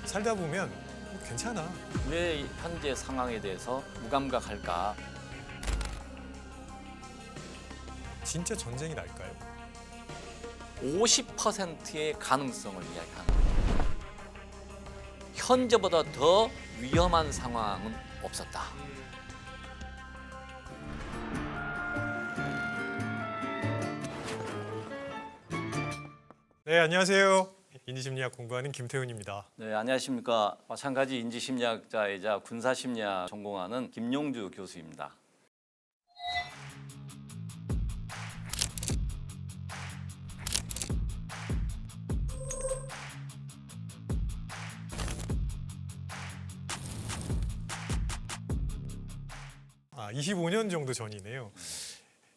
살다 보면 괜찮아. 왜 현재 상황에 대해서 무감각할까? 진짜 전쟁이 날까요? 50%의 가능성을 이야기하는 거예요. 현재보다 더 위험한 상황은 없었다. 네, 안녕하세요. 인지심리학 공부하는 김태훈입니다. 네, 안녕하십니까. 마찬가지 인지심리학자이자 군사심리학 전공하는 김용주 교수입니다. 아, 25년 정도 전이네요.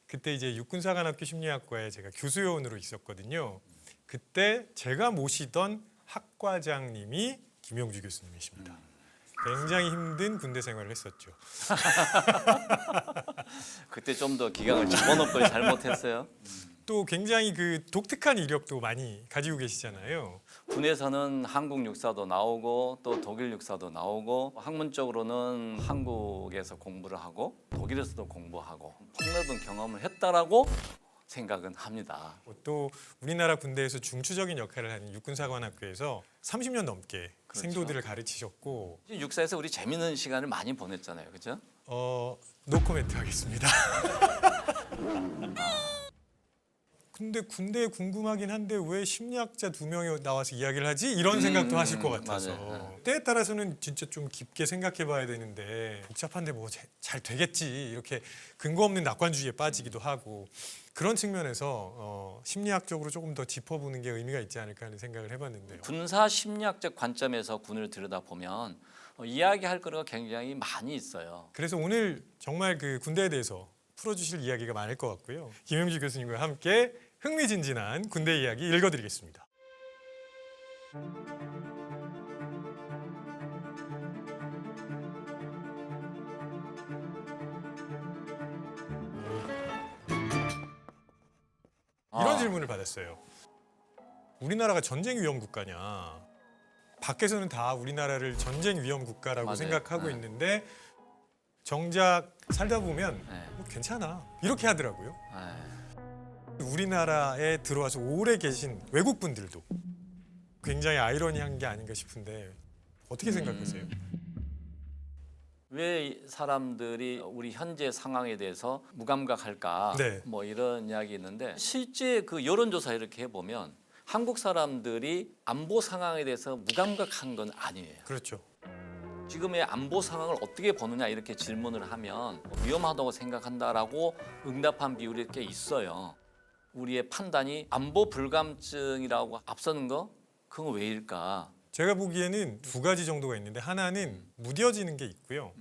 그때 이제 육군사관학교 심리학과에 제가 교수요원으로 있었거든요. 그때 제가 모시던 학과장님이 김용주 교수님이십니다. 굉장히 힘든 군대 생활을 했었죠. 그때 좀 더 기강을 집어넣을 잘못했어요. 또 굉장히 그 독특한 이력도 많이 가지고 계시잖아요. 군에서는 한국 육사도 나오고 또 독일 육사도 나오고 학문적으로는 한국에서 공부를 하고 독일에서도 공부하고 폭넓은 경험을 했다라고 생각은 합니다. 또 우리나라 군대에서 중추적인 역할을 하는 육군사관학교에서 30년 넘게 그렇죠. 생도들을 가르치셨고 육사에서 우리 재밌는 시간을 많이 보냈잖아요, 그렇죠? 노코멘트 하겠습니다. 근데 군대에 궁금하긴 한데 왜 심리학자 2명이 나와서 이야기를 하지? 이런 생각도 하실 것 같아서 맞아요. 때에 따라서는 진짜 좀 깊게 생각해 봐야 되는데 복잡한데 뭐 잘 되겠지 이렇게 근거 없는 낙관주의에 빠지기도 하고 그런 측면에서 심리학적으로 조금 더 짚어보는 게 의미가 있지 않을까 하는 생각을 해봤는데요. 군사 심리학적 관점에서 군을 들여다보면 이야기할 거리가 굉장히 많이 있어요. 그래서 오늘 정말 그 군대에 대해서 풀어주실 이야기가 많을 것 같고요. 김용주 교수님과 함께 흥미진진한 군대 이야기 읽어드리겠습니다. 이런 질문을 받았어요. 우리나라가 전쟁 위험 국가냐? 밖에서는 다 우리나라를 전쟁 위험 국가라고 맞아요. 생각하고 네. 있는데 정작 살다 보면 네. 괜찮아. 이렇게 하더라고요. 네. 우리나라에 들어와서 오래 계신 외국 분들도 굉장히 아이러니한 게 아닌가 싶은데 어떻게 생각하세요? 왜 사람들이 우리 현재 상황에 대해서 무감각할까? 네. 뭐 이런 이야기 있는데 실제 그 여론조사 이렇게 해보면 한국 사람들이 안보 상황에 대해서 무감각한 건 아니에요. 그렇죠. 지금의 안보 상황을 어떻게 보느냐 이렇게 질문을 하면 위험하다고 생각한다라고 응답한 비율이 꽤 있어요. 우리의 판단이 안보 불감증이라고 앞서는 거 그건 왜일까? 제가 보기에는 2가지 정도가 있는데 하나는 무뎌지는 게 있고요.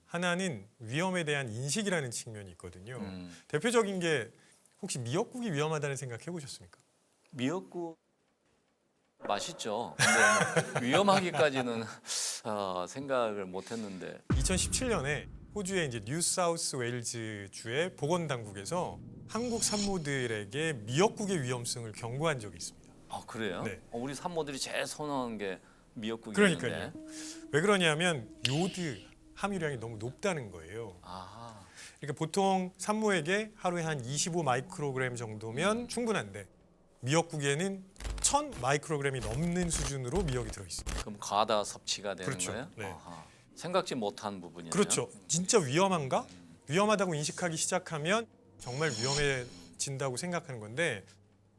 하나는 위험에 대한 인식이라는 측면이 있거든요. 대표적인 게 혹시 미역국이 위험하다는 생각 해보셨습니까? 미역국 맛있죠. 근데 뭐 위험하기까지는 생각을 못했는데 2017년에 호주의 이제 뉴사우스 웨일즈 주의 보건당국에서 한국 산모들에게 미역국의 위험성을 경고한 적이 있습니다. 그래요? 네. 우리 산모들이 제일 선호하는 게 미역국이었는데. 그러니까요. 왜 그러냐면 요드 함유량이 너무 높다는 거예요. 아하. 그러니까 보통 산모에게 하루에 한 25 마이크로그램 정도면 충분한데 미역국에는 1000 마이크로그램이 넘는 수준으로 미역이 들어있습니다. 그럼 과다 섭취가 되는 그렇죠. 거예요? 네. 아하. 생각지 못한 부분이네요. 그렇죠. 진짜 위험한가? 위험하다고 인식하기 시작하면 정말 위험해진다고 생각하는 건데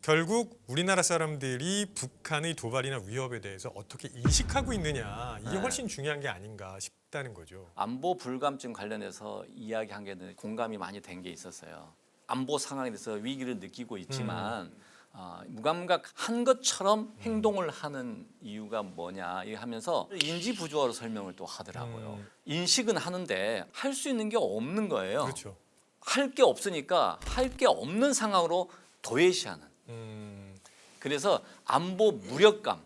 결국 우리나라 사람들이 북한의 도발이나 위협에 대해서 어떻게 인식하고 있느냐 이게 네. 훨씬 중요한 게 아닌가 싶다는 거죠. 안보 불감증 관련해서 이야기한 게 공감이 많이 된 게 있었어요. 안보 상황에 대해서 위기를 느끼고 있지만 무감각한 것처럼 행동을 하는 이유가 뭐냐 이 하면서 인지 부조화로 설명을 또 하더라고요. 인식은 하는데 할 수 있는 게 없는 거예요. 그렇죠. 할 게 없으니까 할 게 없는 상황으로 도외시하는. 그래서 안보 무력감,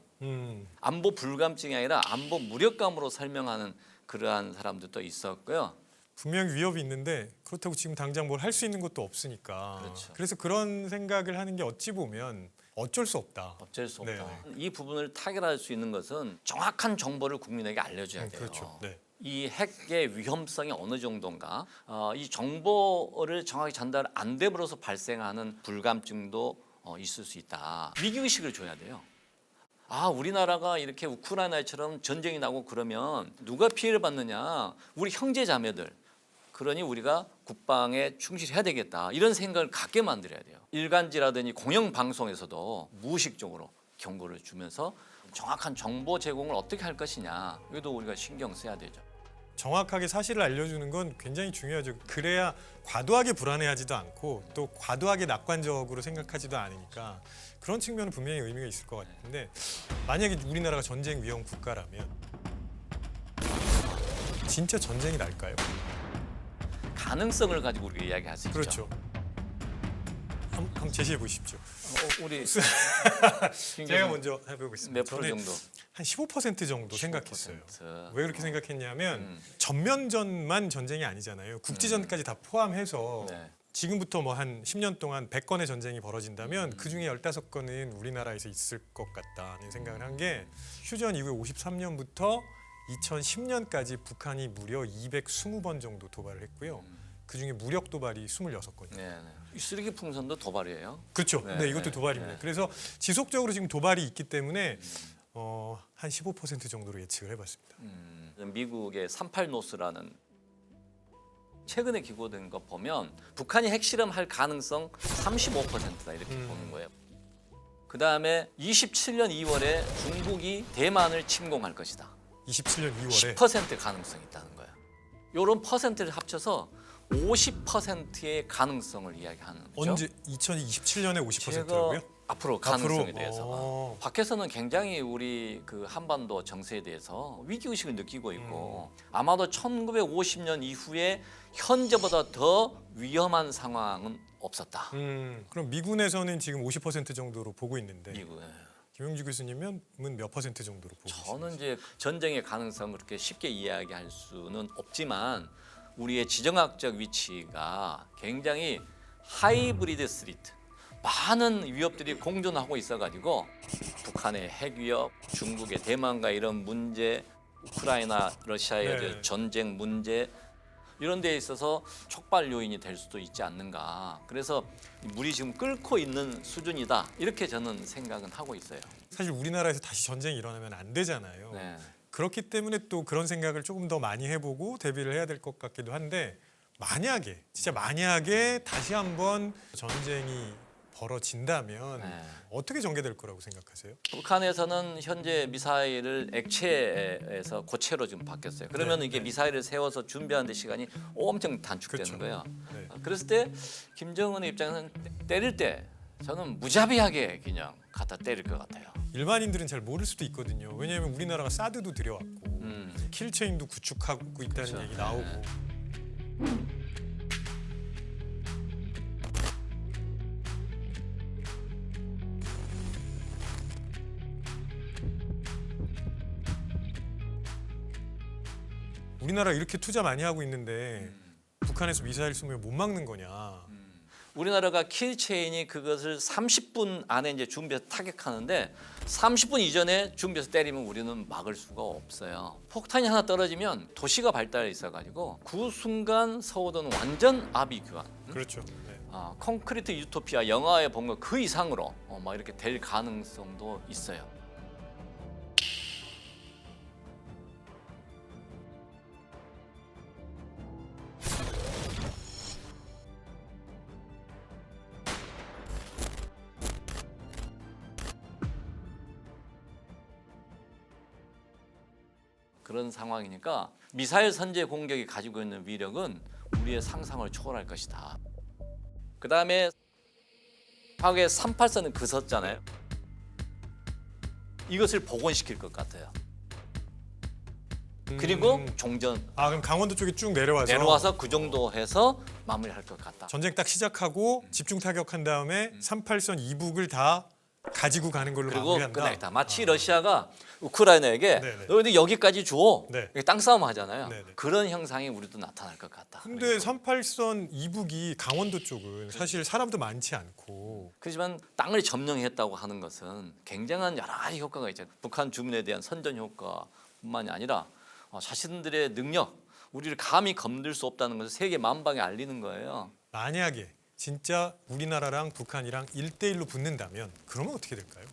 안보 불감증이 아니라 안보 무력감으로 설명하는 그러한 사람들도 있었고요. 분명히 위협이 있는데 그렇다고 지금 당장 뭘 할 수 있는 것도 없으니까. 그렇죠. 그래서 그런 생각을 하는 게 어찌 보면 어쩔 수 없다. 어쩔 수 없다. 네. 이 부분을 타결할 수 있는 것은 정확한 정보를 국민에게 알려줘야 돼요. 그렇죠. 네. 이 핵의 위험성이 어느 정도인가, 이 정보를 정확히 전달 안 됨으로써 발생하는 불감증도 있을 수 있다. 위기의식을 줘야 돼요. 우리나라가 이렇게 우크라이나처럼 전쟁이 나고 그러면 누가 피해를 받느냐? 우리 형제 자매들. 그러니 우리가 국방에 충실해야 되겠다. 이런 생각을 갖게 만들어야 돼요. 일간지라든지 공영방송에서도 무의식적으로 경고를 주면서 정확한 정보 제공을 어떻게 할 것이냐. 이것도 우리가 신경 써야 되죠. 정확하게 사실을 알려주는 건 굉장히 중요하죠. 그래야 과도하게 불안해하지도 않고 또 과도하게 낙관적으로 생각하지도 않으니까 그런 측면은 분명히 의미가 있을 것 같은데, 만약에 우리나라가 전쟁 위험 국가라면 진짜 전쟁이 날까요? 가능성을 가지고 우리가 이야기할 수 있죠. 그렇죠. 한번 제시해 보십시오. 우리 제가 먼저 해보겠습니다. 몇 프로 정도? 한 15% 정도 생각했어요. 15%. 왜 그렇게 생각했냐면 전면전만 전쟁이 아니잖아요. 국지전까지 다 포함해서 네. 지금부터 뭐 한 10년 동안 100건의 전쟁이 벌어진다면 그중에 15건은 우리나라에서 있을 것 같다는 생각을 한 게, 휴전 이후에 53년부터 2010년까지 북한이 무려 220번 정도 도발을 했고요. 그중에 무력 도발이 26건이에요. 네, 네. 이 쓰레기 풍선도 도발이에요. 그렇죠. 네, 네, 이것도 네, 도발입니다. 네. 그래서 지속적으로 지금 도발이 있기 때문에 한 15% 정도로 예측을 해봤습니다. 미국의 38노스라는 최근에 기고된 거 보면 북한이 핵실험할 가능성 35%다 이렇게 보는 거예요. 그 다음에 27년 2월에 중국이 대만을 침공할 것이다. 27년 2월에 10% 가능성이 있다는 거예요. 이런 퍼센트를 합쳐서 50%의 가능성을 이야기하는 거죠. 언제 2027년에 50%라고요? 앞으로 가능성에 대해서 어. 밖에서는 굉장히 우리 그 한반도 정세에 대해서 위기 의식을 느끼고 있고 아마도 1950년 이후에 현재보다 더 위험한 상황은 없었다. 그럼 미군에서는 지금 50% 정도로 보고 있는데 미국. 김용주 교수님은 몇 퍼센트 정도로 보고 계십니까? 저는 이제 전쟁의 가능성을 그렇게 쉽게 이야기할 수는 없지만 우리의 지정학적 위치가 굉장히 하이브리드 스리트, 많은 위협들이 공존하고 있어가지고 북한의 핵 위협, 중국의 대만과 이런 문제, 우크라이나 러시아의 네. 전쟁 문제 이런 데에 있어서 촉발 요인이 될 수도 있지 않는가. 그래서 물이 지금 끓고 있는 수준이다. 이렇게 저는 생각은 하고 있어요. 사실 우리나라에서 다시 전쟁이 일어나면 안 되잖아요. 네. 그렇기 때문에 또 그런 생각을 조금 더 많이 해보고 대비를 해야 될 것 같기도 한데, 만약에 진짜 만약에 다시 한번 전쟁이 벌어진다면 네. 어떻게 전개될 거라고 생각하세요? 북한에서는 현재 미사일을 액체에서 고체로 지금 바뀌었어요. 그러면 네, 이게 네. 미사일을 세워서 준비하는 데 시간이 엄청 단축되는 그렇죠. 거예요. 네. 그랬을 때 김정은의 입장에서는 때릴 때 저는 무자비하게 그냥 갖다 때릴 것 같아요. 일반인들은 잘 모를 수도 있거든요. 왜냐하면 우리나라가 사드도 들여왔고 킬체인도 구축하고 있다는 그렇죠. 얘기 나오고. 우리나라 이렇게 투자 많이 하고 있는데 북한에서 미사일 쏘면 못 막는 거냐? 우리나라가 킬체인이 그것을 30분 안에 이제 준비해서 타격하는데 30분 이전에 준비해서 때리면 우리는 막을 수가 없어요. 폭탄이 하나 떨어지면 도시가 발달해 있어가지고 그 순간 서울은 완전 아비규환. 그렇죠. 네. 콘크리트 유토피아 영화에 본 거 그 이상으로 막 이렇게 될 가능성도 있어요. 그런 상황이니까 미사일 선제 공격이 가지고 있는 위력은 우리의 상상을 초월할 것이다. 그 다음에 과거에 384는 그섰잖아요. 이것을 복원시킬 것 같아요. 그리고 종전 그럼 강원도 쪽에 쭉 내려와서 그 정도 해서 마무리할 것 같다. 전쟁 딱 시작하고 집중 타격한 다음에 38선 이북을 다 가지고 가는 걸로 그리고 마무리한다. 끝나겠다. 마치 러시아가 우크라이나에게 네네. 너희들 여기까지 줘. 네. 땅 싸움 하잖아요. 네네. 그런 형상이 우리도 나타날 것 같다. 근데 38선 이북이 강원도 쪽은 사실 사람도 많지 않고 그렇지만 땅을 점령했다고 하는 것은 굉장한 여러 가지 효과가 있죠. 북한 주민에 대한 선전 효과뿐만이 아니라 자신들의 능력, 우리를 감히 건들 수 없다는 것을 세계 만방에 알리는 거예요. 만약에 진짜 우리나라랑 북한이랑 1대1로 붙는다면 그러면 어떻게 될까요?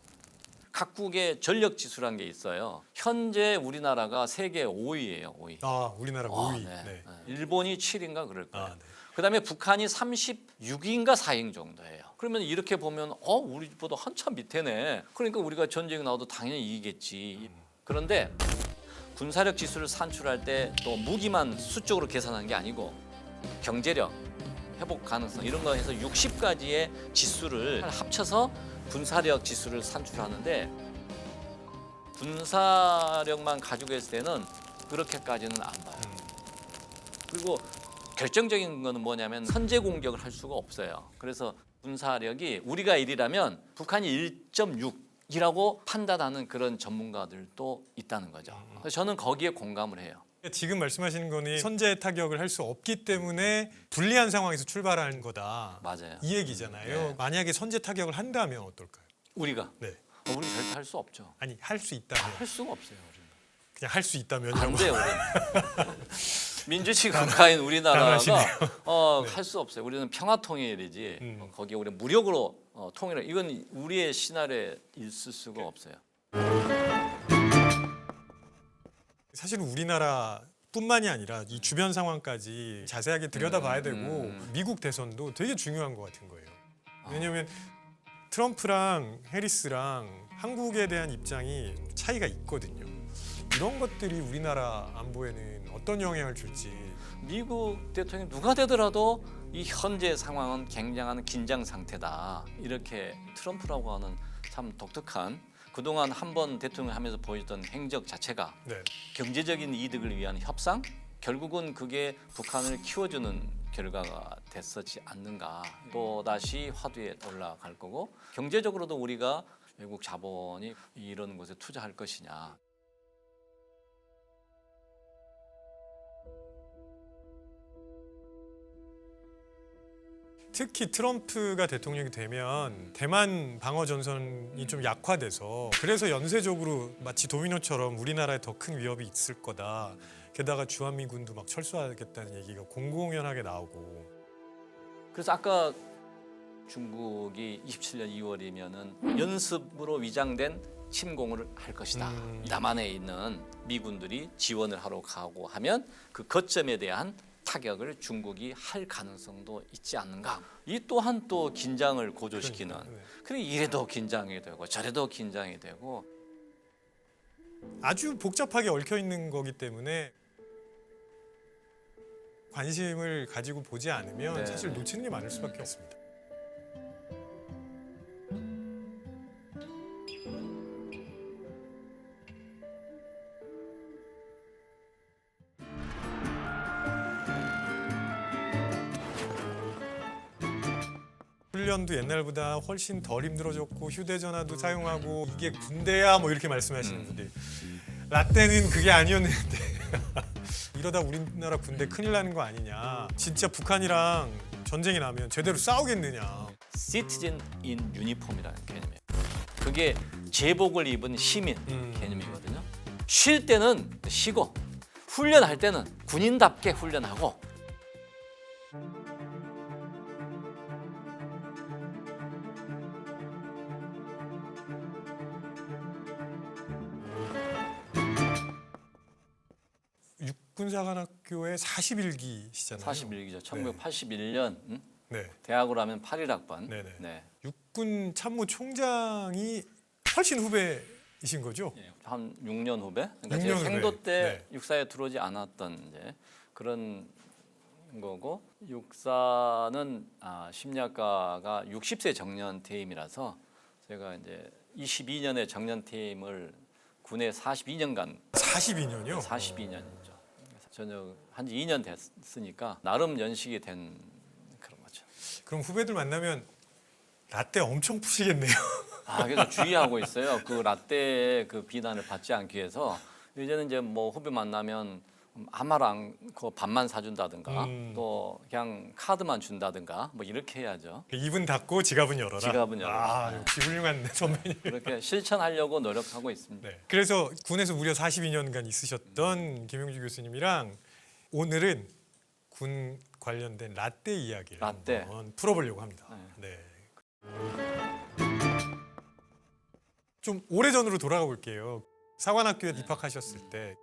각국의 전력 지수라는 게 있어요. 현재 우리나라가 세계 5위예요. 5위. 아, 우리나라 5위. 네. 네. 일본이 7인가 그럴 거예요. 아, 네. 그다음에 북한이 36인가 4인 정도예요. 그러면 이렇게 보면 우리보다 한참 밑에네. 그러니까 우리가 전쟁이 나와도 당연히 이기겠지. 그런데 군사력 지수를 산출할 때 또 무기만 수적으로 계산하는 게 아니고 경제력, 회복 가능성 이런 거 해서 60가지의 지수를 합쳐서 군사력 지수를 산출하는데 군사력만 가지고 있을 때는 그렇게까지는 안 봐요. 그리고 결정적인 거는 뭐냐면 선제 공격을 할 수가 없어요. 그래서 군사력이 우리가 1이라면 북한이 1.6이라고 판단하는 그런 전문가들도 있다는 거죠. 그래서 저는 거기에 공감을 해요. 지금 말씀하시는 거는 선제 타격을 할 수 없기 때문에 불리한 상황에서 출발하는 거다. 맞아요. 이 얘기잖아요. 네. 만약에 선제 타격을 한다면 어떨까요? 우리가 네. 우리 절대 할 수 없죠. 아니 할 수 있다면 할 수가 없어요. 우리는. 그냥 할 수 있다면 안 돼요. 우리는. 민주주의 국가인 우리나라가 할 수 없어요. 우리는 평화 통일이지. 거기에 우리 무력으로 통일을 이건 우리의 시나리오에 있을 수가 없어요. 사실 우리나라뿐만이 아니라 이 주변 상황까지 자세하게 들여다봐야 되고 미국 대선도 되게 중요한 것 같은 거예요. 왜냐하면 트럼프랑 해리스랑 한국에 대한 입장이 차이가 있거든요. 이런 것들이 우리나라 안보에는 어떤 영향을 줄지. 미국 대통령이 누가 되더라도 이 현재 상황은 굉장한 긴장 상태다. 이렇게 트럼프라고 하는 참 독특한 그동안 한 번 대통령 하면서 보여줬던 행적 자체가 네. 경제적인 이득을 위한 협상? 결국은 그게 북한을 키워주는 결과가 됐었지 않는가. 또다시 화두에 올라갈 거고 경제적으로도 우리가 외국 자본이 이런 곳에 투자할 것이냐. 특히 트럼프가 대통령이 되면 대만 방어 전선이 좀 약화돼서 그래서 연쇄적으로 마치 도미노처럼 우리나라에 더 큰 위협이 있을 거다. 게다가 주한미군도 막 철수하겠다는 얘기가 공공연하게 나오고. 그래서 아까 중국이 27년 2월이면은 연습으로 위장된 침공을 할 것이다. 남한에 있는 미군들이 지원을 하러 가고 하면 그 거점에 대한 타격을 중국이 할 가능성도 있지 않는가. 이 또한 또 긴장을 고조시키는. 그래 이래도 긴장이 되고 저래도 긴장이 되고 아주 복잡하게 얽혀 있는 거기 때문에 관심을 가지고 보지 않으면 네. 사실 놓치는 게 많을 수밖에 없습니다. 훈련도 옛날보다 훨씬 덜 힘들어졌고 휴대전화도 사용하고 이게 군대야 뭐 이렇게 말씀하시는 분들 라떼는 그게 아니었는데 이러다 우리나라 군대 큰일 나는 거 아니냐. 진짜 북한이랑 전쟁이 나면 제대로 싸우겠느냐. citizen in uniform이라는 개념이에요. 그게 제복을 입은 시민 개념이거든요. 쉴 때는 쉬고 훈련할 때는 군인답게 훈련하고 육군사관학교의 41기시잖아요. 41기죠. 1981년 네. 대학으로 하면 81학번. 네네. 네. 육군 참모총장이 훨씬 후배이신 거죠? 예, 한 6년 후배. 그러니까 6년 제 후배. 생도 때 네. 육사에 들어오지 않았던 이제 그런 거고 육사는 심리학과가 60세 정년 퇴임이라서 제가 이제 22년에 정년 퇴임을 군에 42년간 42년이요? 42년이죠. 전역한 지 2년 됐으니까 나름 연식이 된 그런 거죠. 그럼 후배들 만나면 라떼 엄청 푸시겠네요. 그래서 주의하고 있어요. 그 라떼 그 비난을 받지 않기 위해서 이제는 이제 뭐 후배 만나면 아마랑 그 반만 사준다든가 또 그냥 카드만 준다든가 뭐 이렇게 해야죠. 입은 닫고 지갑은 열어라. 지갑은 열어라. 아, 역시 훌륭한 선배님. 그렇게 실천하려고 노력하고 있습니다. 네. 그래서 군에서 무려 42년간 있으셨던 김용주 교수님이랑 오늘은 군 관련된 라떼 이야기를 라떼. 한번 풀어보려고 합니다. 네. 좀 오래전으로 돌아가 볼게요. 사관학교에 입학하셨을 때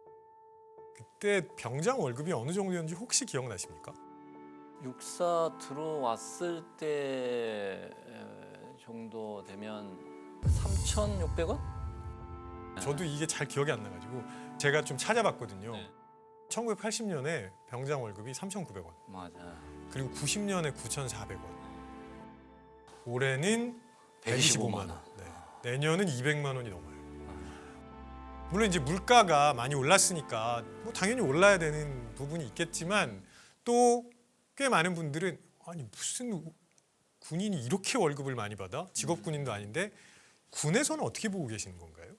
그때 병장 월급이 어느 정도였는지 혹시 기억나십니까? 육사 들어왔을 때 정도 되면 3,600원? 저도 이게 잘 기억이 안 나가지고 제가 좀 찾아봤거든요. 네. 1980년에 병장 월급이 3,900원, 맞아. 그리고 90년에 9,400원, 올해는 125만 원, 네. 내년은 200만 원이 넘어요. 물론 이제 물가가 많이 올랐으니까 뭐 당연히 올라야 되는 부분이 있겠지만 또 꽤 많은 분들은 아니 무슨 군인이 이렇게 월급을 많이 받아? 직업 군인도 아닌데 군에서는 어떻게 보고 계시는 건가요?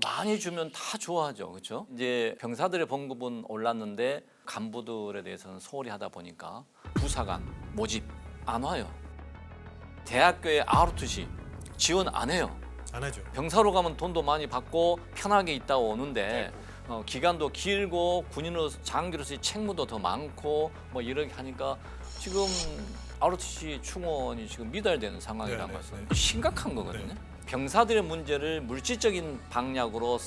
많이 주면 다 좋아하죠, 그렇죠? 이제 병사들의 봉급은 올랐는데 간부들에 대해서는 소홀히 하다 보니까 부사관 모집 안 와요. 대학교에 ROTC 지원 안 해요. 안 하죠. 병사로 가면 돈도 많이 받고 편하게 있다 오는데 기간도 길고 군인으로 장기로서의 책무도 더 많고 뭐 이렇게 하니까 지금 ROTC 충원이 지금 미달되는 상황이라는 네, 것은 네. 심각한 거거든요. 네. 병사들의 문제를 물질적인 방향으로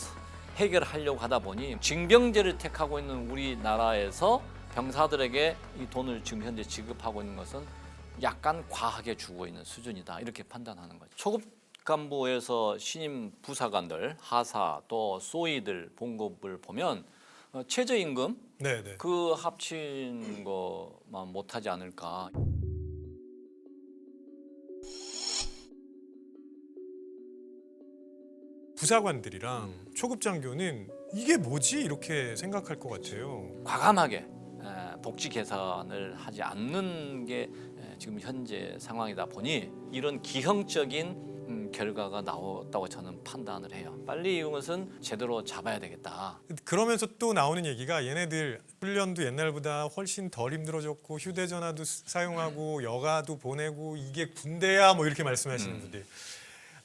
해결하려고 하다 보니 징병제를 택하고 있는 우리나라에서 병사들에게 이 돈을 지금 현재 지급하고 있는 것은 약간 과하게 주고 있는 수준이다 이렇게 판단하는 거죠. 초급 간부에서 신임 부사관들, 하사 또 소위들 봉급을 보면 최저임금 네, 네. 그 합친 거만 못하지 않을까. 부사관들이랑 초급 장교는 이게 뭐지 이렇게 생각할 것 같아요. 과감하게 복지 개선을 하지 않는 게 지금 현재 상황이다 보니 이런 기형적인 결과가 나왔다고 저는 판단을 해요. 빨리 이것은 제대로 잡아야 되겠다. 그러면서 또 나오는 얘기가 얘네들 훈련도 옛날보다 훨씬 덜 힘들어졌고 휴대전화도 사용하고 여가도 보내고 이게 군대야 뭐 이렇게 말씀하시는 분들.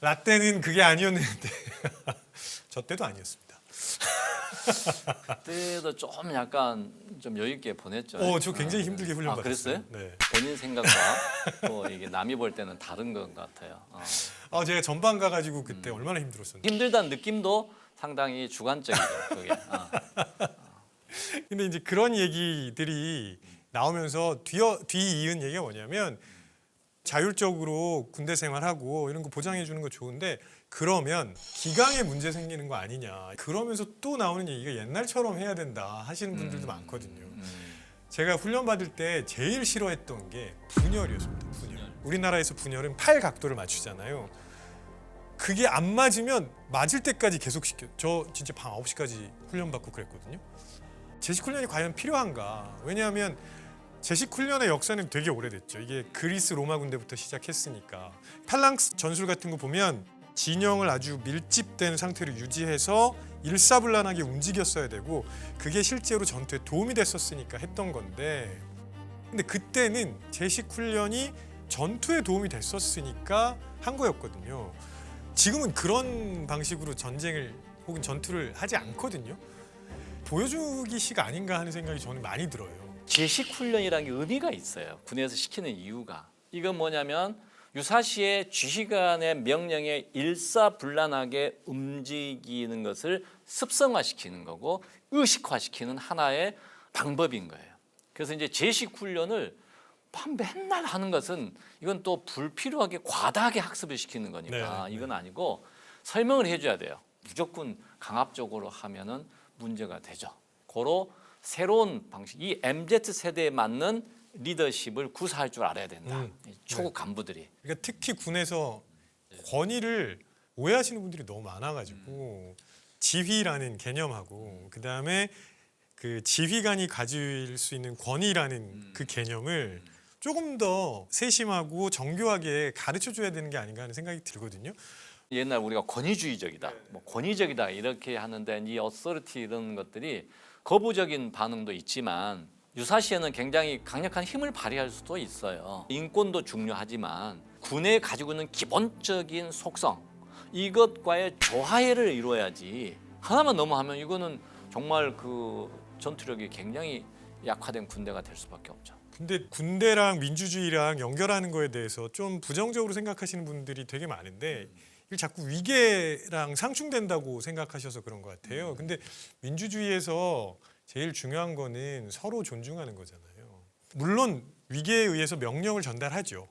라떼는 그게 아니었는데 저 때도 아니었습니다. 그때도 좀 약간 좀 여유 있게 보냈죠. 저 굉장히 힘들게 훈련 받았어요. 그랬어요? 네. 본인 생각과 또 이게 남이 볼 때는 다른 것 같아요. 제가 전방 가가지고 그때 얼마나 힘들었었는데. 힘들다는 느낌도 상당히 주관적이죠. 그게. 근데 이제 그런 얘기들이 나오면서 뒤이은 얘기가 뭐냐면 자율적으로 군대 생활하고 이런 거 보장해 주는 거 좋은데 그러면 기강에 문제 생기는 거 아니냐. 그러면서 또 나오는 얘기가 옛날처럼 해야 된다 하시는 분들도 많거든요. 제가 훈련 받을 때 제일 싫어했던 게 분열이었습니다. 분열. 우리나라에서 분열은 팔 각도를 맞추잖아요. 그게 안 맞으면 맞을 때까지 계속 시켜. 저 진짜 밤 9시까지 훈련 받고 그랬거든요. 제식 훈련이 과연 필요한가? 왜냐하면 제식 훈련의 역사는 되게 오래됐죠. 이게 그리스 로마 군대부터 시작했으니까. 팔랑스 전술 같은 거 보면 진영을 아주 밀집된 상태로 유지해서 일사불란하게 움직였어야 되고 그게 실제로 전투에 도움이 됐었으니까 했던 건데 근데 그때는 제식 훈련이 전투에 도움이 됐었으니까 한 거였거든요. 지금은 그런 방식으로 전쟁을 혹은 전투를 하지 않거든요. 보여주기식 아닌가 하는 생각이 저는 많이 들어요. 제식 훈련이라는 게 의미가 있어요. 군에서 시키는 이유가. 이건 뭐냐면 유사시에 지휘관의 명령에 일사불란하게 움직이는 것을 습성화시키는 거고 의식화시키는 하나의 방법인 거예요. 그래서 이제 제식 훈련을 맨날 하는 것은 이건 또 불필요하게 과다하게 학습을 시키는 거니까 이건 아니고 설명을 해줘야 돼요. 무조건 강압적으로 하면은 문제가 되죠. 고로 새로운 방식, 이 MZ 세대에 맞는 리더십을 구사할 줄 알아야 된다. 초급 간부들이. 그러니까 특히 군에서 권위를 오해하시는 분들이 너무 많아가지고 지휘라는 개념하고 그 다음에 그 지휘관이 가질 수 있는 권위라는 그 개념을 조금 더 세심하고 정교하게 가르쳐 줘야 되는 게 아닌가 하는 생각이 들거든요. 옛날 우리가 권위주의적이다, 뭐 권위적이다 이렇게 하는데 이 어서리티 이런 것들이 거부적인 반응도 있지만 유사시에는 굉장히 강력한 힘을 발휘할 수도 있어요. 인권도 중요하지만 군에 가지고 있는 기본적인 속성 이것과의 조화해를 이루어야지 하나만 너무 하면 이거는 정말 그 전투력이 굉장히 약화된 군대가 될 수밖에 없죠. 근데 군대랑 민주주의랑 연결하는 거에 대해서 좀 부정적으로 생각하시는 분들이 되게 많은데 이게 자꾸 위계랑 상충된다고 생각하셔서 그런 것 같아요. 근데 민주주의에서 제일 중요한 거는 서로 존중하는 거잖아요. 물론 위계에 의해서 명령을 전달하죠.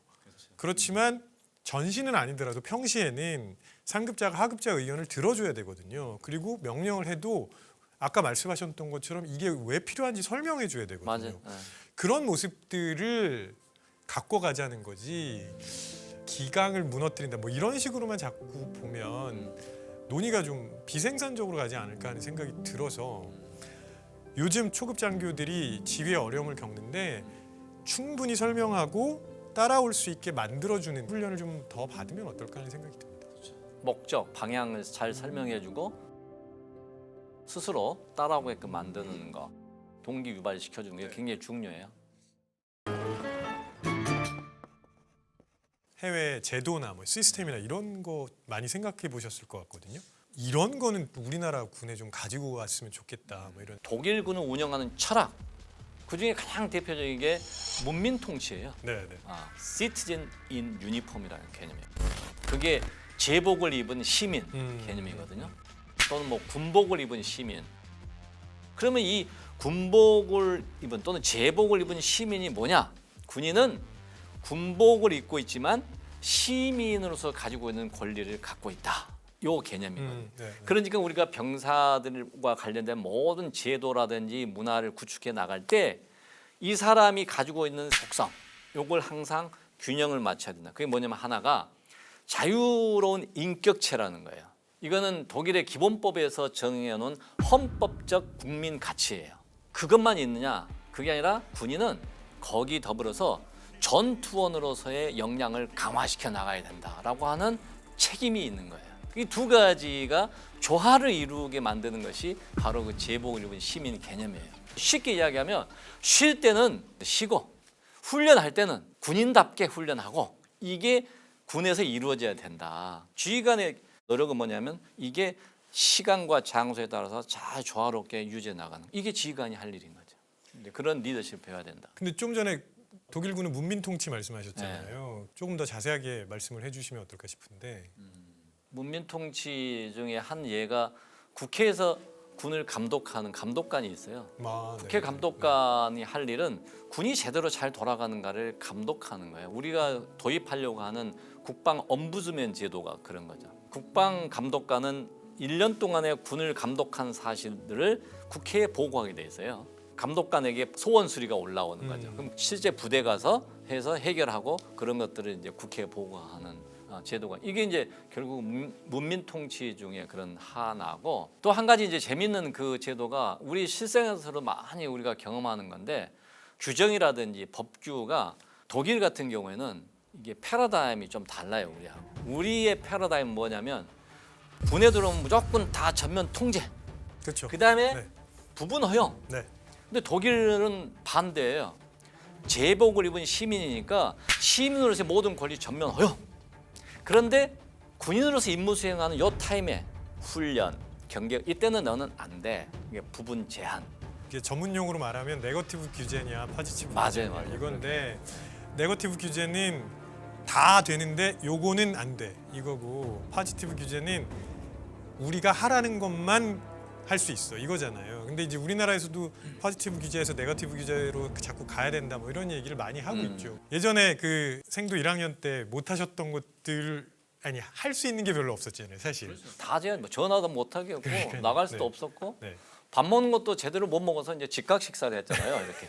그렇지만 전시는 아니더라도 평시에는 상급자가 하급자 의견을 들어줘야 되거든요. 그리고 명령을 해도 아까 말씀하셨던 것처럼 이게 왜 필요한지 설명해 줘야 되거든요. 맞아요. 네. 그런 모습들을 갖고 가자는 거지 기강을 무너뜨린다 뭐 이런 식으로만 자꾸 보면 논의가 좀 비생산적으로 가지 않을까 하는 생각이 들어서 요즘 초급 장교들이 지휘에 어려움을 겪는데 충분히 설명하고 따라올 수 있게 만들어주는 훈련을 좀 더 받으면 어떨까 하는 생각이 듭니다. 목적, 방향을 잘 설명해주고 스스로 따라오게끔 만드는 거, 동기 유발시켜주는 게 굉장히 중요해요. 해외 제도나 뭐 시스템이나 이런 거 많이 생각해 보셨을 것 같거든요. 이런 거는 우리나라 군에 좀 가지고 왔으면 좋겠다. 뭐 이런. 독일군을 운영하는 철학 그 중에 가장 대표적인 게 문민 통치예요. 네. Citizen in Uniform이라는 개념이에요. 그게 제복을 입은 시민 개념이거든요. 또는 뭐 군복을 입은 시민. 그러면 이 군복을 입은 또는 제복을 입은 시민이 뭐냐? 군인은 군복을 입고 있지만 시민으로서 가지고 있는 권리를 갖고 있다. 요 개념이거든요. 그러니까 우리가 병사들과 관련된 모든 제도라든지 문화를 구축해 나갈 때 이 사람이 가지고 있는 속성, 요걸 항상 균형을 맞춰야 된다. 그게 뭐냐면 하나가 자유로운 인격체라는 거예요. 이거는 독일의 기본법에서 정해놓은 헌법적 국민 가치예요. 그것만 있느냐? 그게 아니라 군인은 거기 더불어서 전투원으로서의 역량을 강화시켜 나가야 된다라고 하는 책임이 있는 거예요. 이 두 가지가 조화를 이루게 만드는 것이 바로 그 제복을 입은 시민 개념이에요. 쉽게 이야기하면 쉴 때는 쉬고 훈련할 때는 군인답게 훈련하고 이게 군에서 이루어져야 된다. 지휘관의 노력은 뭐냐면 이게 시간과 장소에 따라서 잘 조화롭게 유지해 나가는 이게 지휘관이 할 일인 거죠. 근데 그런 리더십을 배워야 된다. 근데 좀 전에 독일군은 문민 통치 말씀하셨잖아요. 조금 더 자세하게 말씀을 해주시면 어떨까 싶은데. 문민 통치 중에 한 예가 국회에서 군을 감독하는 감독관이 있어요. 국회 감독관이 할 일은 군이 제대로 잘 돌아가는가를 감독하는 거예요. 우리가 도입하려고 하는 국방 엄부스맨 제도가 그런 거죠. 국방 감독관은 1년 동안의 군을 감독한 사실들을 국회에 보고하게 돼 있어요. 감독관에게 소원 수리가 올라오는 거죠. 그럼 실제 부대 가서 해서 해결하고 그런 것들을 이제 국회에 보고하는 제도가 이게 이제 결국 문민 통치 중에 그런 하나고 또 한 가지 이제 재밌는 그 제도가 우리 실생활에서 많이 우리가 경험하는 건데 규정이라든지 법규가 독일 같은 경우에는 이게 패러다임이 좀 달라요 우리하고. 우리의 패러다임은 뭐냐면 군에 들어오면 무조건 다 전면 통제. 그렇죠. 그다음에 부분 허용. 네. 근데 독일은 반대예요. 제복을 입은 시민이니까 시민으로서의 모든 권리 전면 허용. 그런데 군인으로서 임무 수행하는 요 타임에 훈련, 경계 이때는 너는 안 돼. 이게 부분 제한. 이게 전문 용어로 말하면 네거티브 규제냐 파지티브 맞아요, 규제냐 맞아요. 이건데 네거티브 규제는 다 되는데 요거는 안 돼 이거고 파지티브 규제는 우리가 하라는 것만 할 수 있어 이거잖아요. 근데 이제 우리나라에서도 파지티브 규제에서 네거티브 규제로 자꾸 가야 된다 뭐 이런 얘기를 많이 하고 있죠. 예전에 그 생도 1학년 때 못 하셨던 것들 아니 할 수 있는 게 별로 없었잖아요 사실. 다 제한, 뭐 전화도 못 하게 했고 그러니까요. 나갈 수도 네. 없었고 네. 밥 먹는 것도 제대로 못 먹어서 이제 즉각 식사를 했잖아요. 이렇게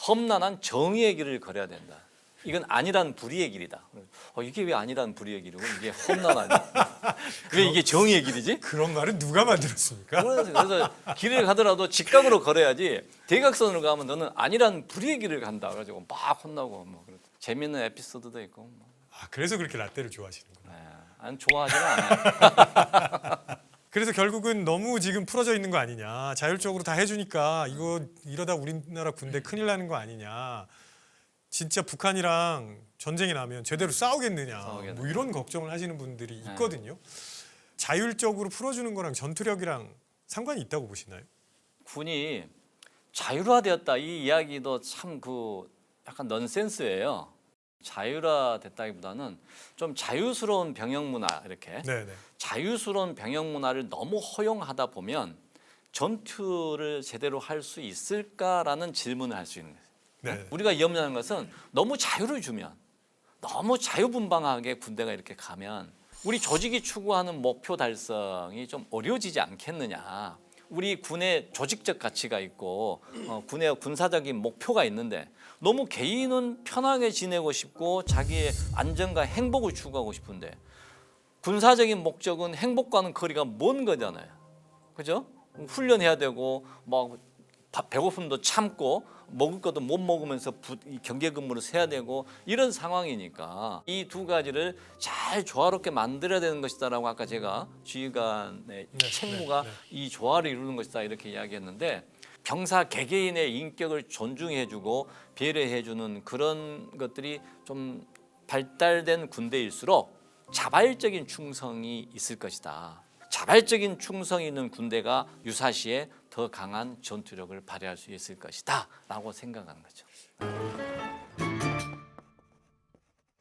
험난한 정의의 길을 걸어야 된다. 이건 아니란 불의의 길이다. 이게 왜 아니란 불의의 길이고 이게 험난 아니야? 왜 이게 정의의 길이지? 그런 말은 누가 만들었습니까? 그래서 길을 가더라도 직각으로 걸어야지 대각선으로 가면 너는 아니란 불의의 길을 간다. 그래가지고 막 혼나고 뭐 재밌는 에피소드도 있고. 뭐. 아, 그래서 그렇게 라떼를 좋아하시는구나. 안 좋아하지는 않아요. 그래서 결국은 너무 지금 풀어져 있는 거 아니냐. 자율적으로 다 해주니까 이거 이러다 우리나라 군대 큰일 나는 거 아니냐. 진짜 북한이랑 전쟁이 나면 제대로 싸우겠느냐. 뭐 이런 걱정을 하시는 분들이 있거든요. 자율적으로 풀어주는 거랑 전투력이랑 상관이 있다고 보시나요? 군이 자율화되었다 이 이야기도 참 약간 넌센스예요. 자율화됐다기보다는 좀 자유스러운 병영 문화 이렇게 네네. 자유스러운 병영 문화를 너무 허용하다 보면 전투를 제대로 할 수 있을까라는 질문을 할 수 있는 거예요. 네. 우리가 염려하는 것은 너무 자유를 주면 너무 자유분방하게 군대가 이렇게 가면 우리 조직이 추구하는 목표 달성이 좀 어려워지지 않겠느냐. 우리 군의 조직적 가치가 있고 군의 군사적인 목표가 있는데 너무 개인은 편하게 지내고 싶고 자기의 안정과 행복을 추구하고 싶은데 군사적인 목적은 행복과는 거리가 먼 거잖아요. 그죠? 훈련해야 되고 막 배고픔도 참고 먹을 것도 못 먹으면서 경계 근무를 세야 되고 이런 상황이니까 이 두 가지를 잘 조화롭게 만들어야 되는 것이다라고 아까 제가 지휘관의 책무가 이 조화를 이루는 것이다 이렇게 이야기했는데 병사 개개인의 인격을 존중해주고 배려해주는 그런 것들이 좀 발달된 군대일수록 자발적인 충성이 있을 것이다. 자발적인 충성이 있는 군대가 유사시에 더 강한 전투력을 발휘할 수 있을 것이다 라고 생각하는 거죠.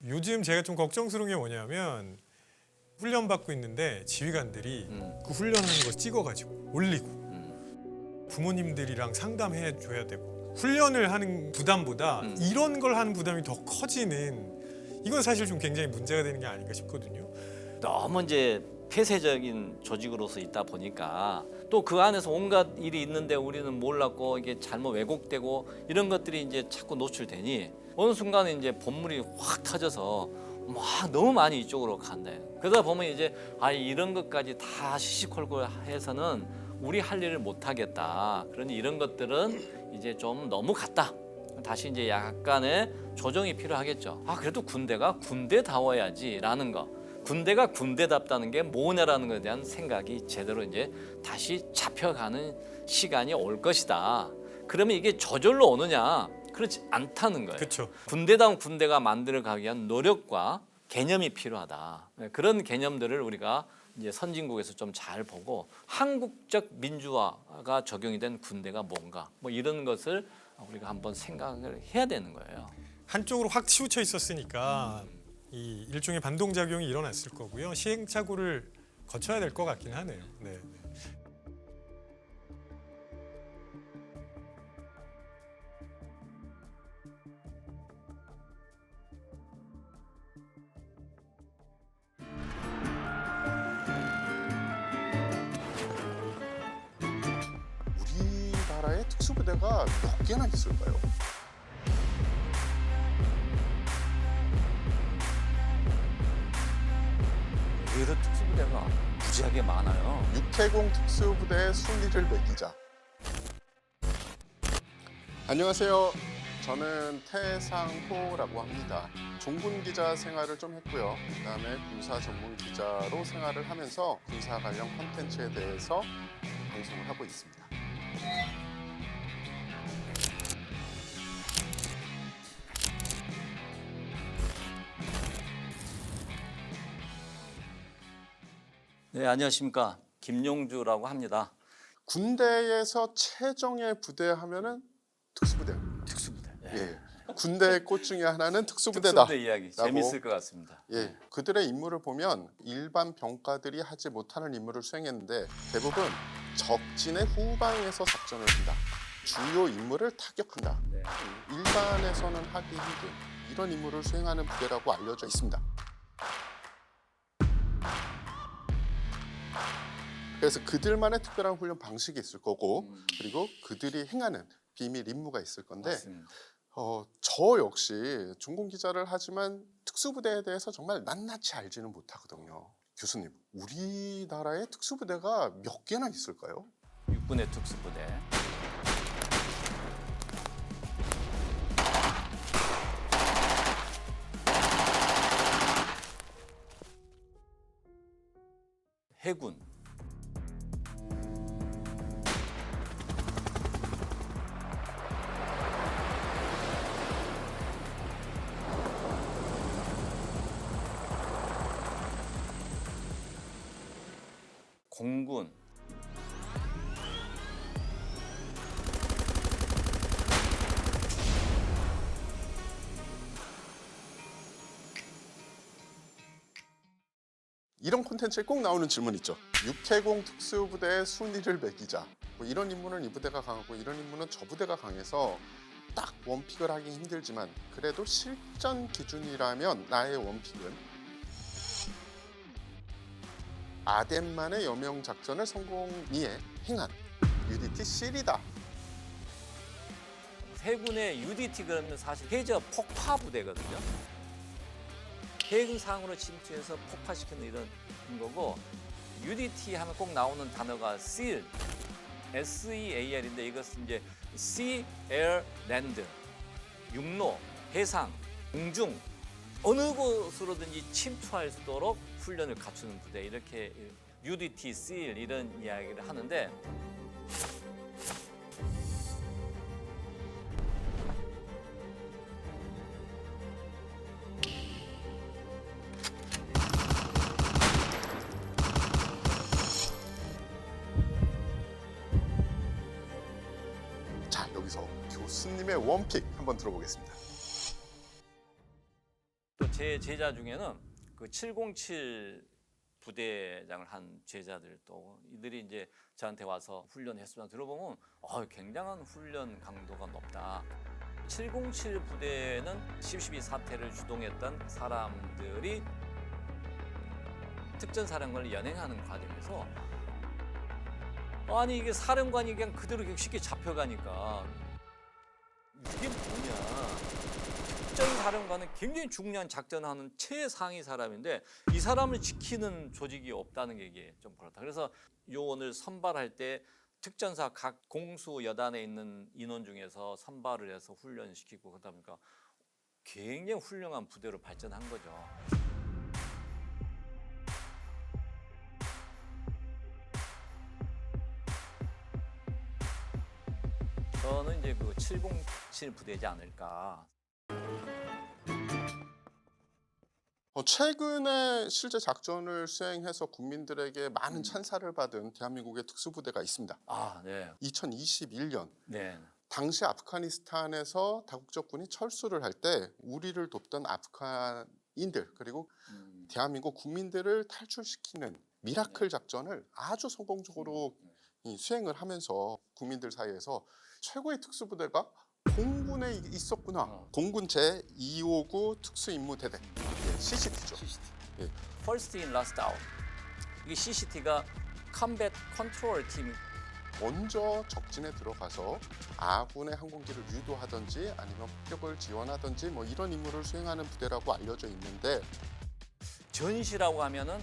요즘 제가 좀 걱정스러운 게 뭐냐면 훈련 받고 있는데 지휘관들이 그 훈련하는 거 찍어가지고 올리고 부모님들이랑 상담해 줘야 되고 훈련을 하는 부담보다 이런 걸 하는 부담이 더 커지는 이건 사실 좀 굉장히 문제가 되는 게 아닌가 싶거든요. 너무 이제 폐쇄적인 조직으로서 있다 보니까 또 그 안에서 온갖 일이 있는데 우리는 몰랐고 이게 잘못 왜곡되고 이런 것들이 이제 자꾸 노출되니 어느 순간에 이제 본물이 확 터져서 막 너무 많이 이쪽으로 간대. 그러다 보면 이제 이런 것까지 다 시시콜콜 해서는 우리 할 일을 못 하겠다. 그러니 이런 것들은 이제 좀 너무 갔다. 다시 이제 약간의 조정이 필요하겠죠. 그래도 군대가 군대다워야지라는 거. 군대가 군대답다는 게 뭐냐라는 것에 대한 생각이 제대로 이제 다시 잡혀가는 시간이 올 것이다. 그러면 이게 저절로 오느냐? 그렇지 않다는 거예요. 그렇죠. 군대다운 군대가 만들어가기 위한 노력과 개념이 필요하다. 그런 개념들을 우리가 이제 선진국에서 좀 잘 보고 한국적 민주화가 적용이 된 군대가 뭔가 뭐 이런 것을 우리가 한번 생각을 해야 되는 거예요. 한쪽으로 확 치우쳐 있었으니까 이 일종의 반동작용이 일어났을 거고요. 시행착오를 거쳐야 될 것 같긴 하네요. 네. 우리나라의 특수부대가 몇 개나 있을까요? 의외로 특수부대가 무지하게 많아요. 육해공 특수부대의 순리를 매기자. 안녕하세요. 저는 태상호라고 합니다. 종군 기자 생활을 좀 했고요. 그다음에 군사 전문 기자로 생활을 하면서 군사 관련 콘텐츠에 대해서 방송을 하고 있습니다. 네, 안녕하십니까. 김용주라고 합니다. 군대에서 최정예 부대 하면은 특수부대. 특수부대. 예. 군대의 꽃 중에 하나는 특수부대다. 특수부대 이야기 재밌을 것 같습니다. 예, 그들의 임무를 보면 일반 병과들이 하지 못하는 임무를 수행했는데 대부분 적진의 후방에서 작전을 한다. 주요 임무를 타격한다. 네. 일반에서는 하기 힘든 이런 임무를 수행하는 부대라고 알려져 있습니다. 그래서 그들만의 특별한 훈련 방식이 있을 거고 그리고 그들이 행하는 비밀 임무가 있을 건데 맞습니다. 저 역시 종군 기자를 하지만 특수부대에 대해서 정말 낱낱이 알지는 못하거든요. 교수님, 우리나라에 특수부대가 몇 개나 있을까요? 육군의 특수부대. 해군. 공군. 이런 콘텐츠에 꼭 나오는 질문 있죠. 육해공 특수부대의 순위를 매기자. 뭐 이런 임무는 이 부대가 강하고 이런 임무는 저 부대가 강해서 딱 원픽을 하기 힘들지만 그래도 실전 기준이라면 나의 원픽은 아덴만의 여명 작전을 성공리에 행한 UDT 실이다. 해군의 UDT 그러면 사실 해저 폭파 부대거든요. 해군상으로 침투해서 폭파시키는 이런 거고, UDT 하면 꼭 나오는 단어가 SEAL, SEAL인데 이것은 이제 Sea, Air, Land, 육로, 해상, 공중 어느 곳으로든지 침투할 수 있도록 훈련을 갖추는 부대, 이렇게 UDT, SEAL 이런 이야기를 하는데, 자, 여기서 교수님의 원픽 한번 들어보겠습니다. 또 제 제자 중에는 그 707 부대장을 한 제자들, 또 이들이 이제 저한테 와서 훈련 횟수만 들어보면 굉장한 훈련 강도가 높다. 707 부대는 10.12 사태를 주동했던 사람들이 특전사령관을 연행하는 과정에서 아니 이게 사령관이 그냥 그대로 쉽게 잡혀가니까 이게 뭐냐. 특전사령관은 굉장히 중요한 작전하는 최상위 사람인데 이 사람을 지키는 조직이 없다는 게 이게 좀 그렇다. 그래서 요원을 선발할 때 특전사 각 공수 여단에 있는 인원 중에서 선발을 해서 훈련시키고 그러다 보니까 굉장히 훌륭한 부대로 발전한 거죠. 저는 이제 그 707 부대지 않을까. 최근에 실제 작전을 수행해서 국민들에게 많은 찬사를 받은 대한민국의 특수부대가 있습니다. 아, 네. 2021년 네. 당시 아프가니스탄에서 다국적군이 철수를 할 때 우리를 돕던 아프간인들 그리고 대한민국 국민들을 탈출시키는 미라클 작전을 아주 성공적으로 수행을 하면서 국민들 사이에서 최고의 특수부대가 공군에 있었구나. 공군 제259 특수임무대대, CCT죠. CCT. 예. First in, last out. 이게 CCT가 Combat Control Team. 먼저 적진에 들어가서 아군의 항공기를 유도하든지 아니면 폭격을 지원하든지 뭐 이런 임무를 수행하는 부대라고 알려져 있는데, 전시라고 하면은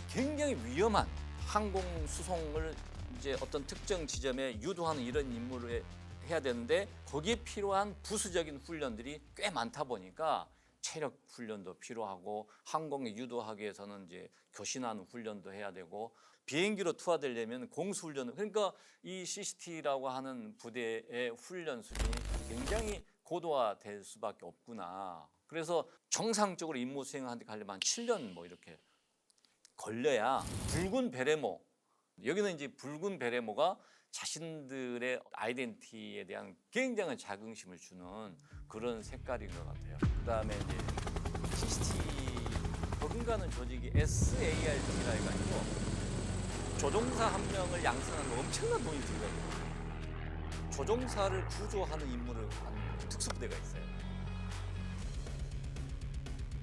굉장히 위험한 항공 수송을 이제 어떤 특정 지점에 유도하는 이런 임무를 해야 되는데 거기에 필요한 부수적인 훈련들이 꽤 많다 보니까 체력 훈련도 필요하고 항공에 유도하기 위해서는 이제 교신하는 훈련도 해야 되고 비행기로 투하되려면 공수 훈련, 그러니까 이 CCT라고 하는 부대의 훈련 수준이 굉장히 고도화될 수밖에 없구나. 그래서 정상적으로 임무 수행하는데 가려면 한 7년 뭐 이렇게 걸려야 붉은 베레모, 여기는 이제 붉은 베레모가 자신들의 아이덴티티에 대한 굉장한 자긍심을 주는 그런 색깔인 것 같아요. 그다음에 이제 CCT 버금가는 조직이 SAR이라 해가지고 조종사 한 명을 양성하는 거 엄청난 돈이 들거든요. 조종사를 구조하는 임무를 하는 특수부대가 있어요.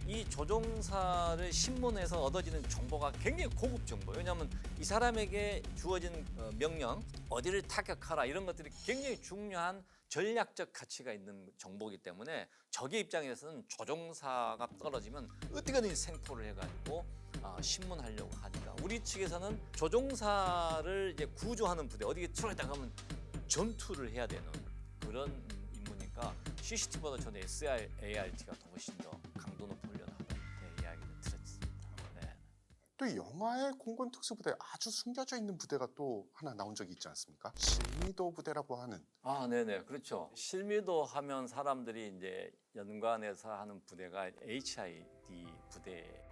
이 조종사를 신문에서 얻어지는 정보가 굉장히 고급 정보. 왜냐하면 이 사람에게 주어진 명령, 어디를 타격하라 이런 것들이 굉장히 중요한 전략적 가치가 있는 정보이기 때문에 적의 입장에서는 조종사가 떨어지면 어떻게든 생포를 해가지고 신문하려고 하니까 우리 측에서는 조종사를 이제 구조하는 부대 어디에 출하했다가 하면 전투를 해야 되는 그런 임무니까 CCTV보다 저는 SART가 더 훨씬 더 강도 높은 훈련하다 이야기를 들었습니다. 네. 또 영화의 공군 특수부대 아주 숨겨져 있는 부대가 또 하나 나온 적이 있지 않습니까? 실미도 부대라고 하는. 네네, 그렇죠. 실미도 하면 사람들이 이제 연관해서 하는 부대가 HID 부대,